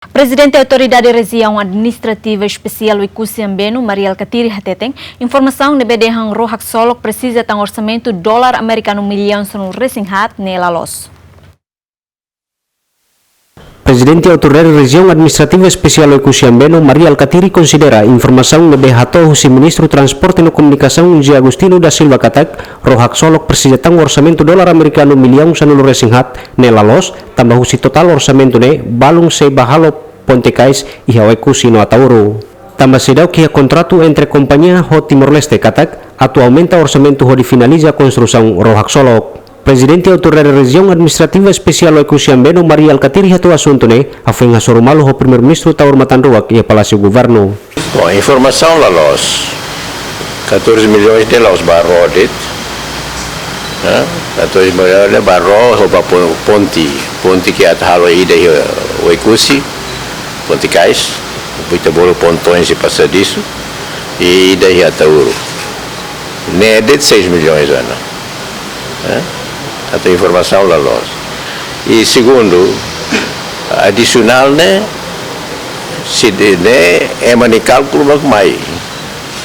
Presidente da Autoridade Região Administrativa Especial Ikusiambeno, Mariel Katiri Hateteng, informação de Bedehang Rohak Solok precisa de um orçamento dólar americano milhão no Resinghat nela los. Presidente da Autoridade Região Administrativa Especial Ikusiambeno, Mariel Katiri considera informação de Behato si Ministro Transporte e Comunicação G. Agustino da Silva Katak, Rohak Solok precisa de um orçamento dólar americano milhão no Resinghat nela los, tambah si total orçamento ne balung se bahalo Pontekais e Hawaikusi no Atauro. Tambah se dau que contrato entre companhia ho Timor-Leste Katak atualmente orçamento ho finaliza a construção Rohak Solok. Presidente da Autoridade Região Administrativa Especial Ikusiambeno, Mariel Katiri hato assunto ne afeng hasorumalo ho Primeiro-Ministro Taur Matanruak e Palácio Governo. Bom, informação lá los 14 milhões de los barrodit. 14 milhões de barro ho ponti que atalo ida o Ikusi Pontekais, muito bolo pontões e passadiço e daí a Tauro. Nem de 6 milhões ano. Essa informação lá nós. E segundo, adicional né, se é mani cálculo mas mais.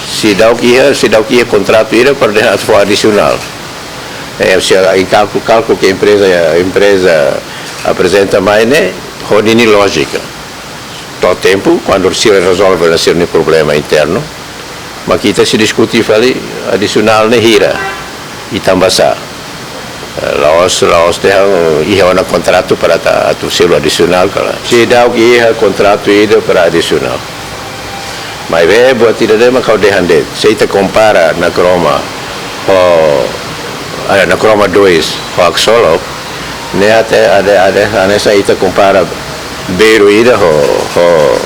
Se dá o que é contrato ira para deixar for adicional. Se em cálculo que a empresa apresenta mais né, rodini lógica. Todo tempo, quando se resolve um problema interno, mas kita se discute ali adicional ne hira e tambasa. Laos tem um contrato para o selo adicional, se dá o que é contrato ida para adicional. Mas é buat tidak ada kau dehande. Se kita compara na Kroma 2 Rohak Solok, ne ada anessa kita compara Beiro ida ho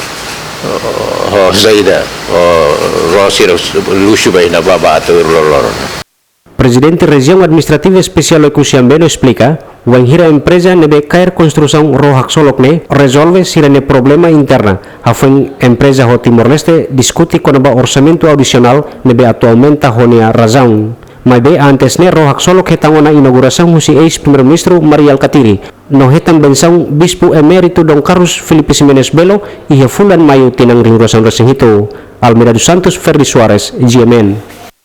Zaida ho Rosir luxo bem na baba atur lolor. Presidente Região Administrativa Especial Ikusiambeno explica, wanghira empresa nebe cair construção Rohak Solok ne resolve sirene problema interna. Afeng empresa ho Timor-Leste discute com o orçamento adicional nebe atualmente honia razão. Mas bem antes ne Rohak Solok hetang na inauguração husi ex-Primeiro-Ministro Mariel Katiri. No hetan benção Bispo Emérito Dom Carlos Felipe Ximenes Belo e fulan maio tinang inauguração resing itu. Almeida dos Santos Ferri Soares, GMN.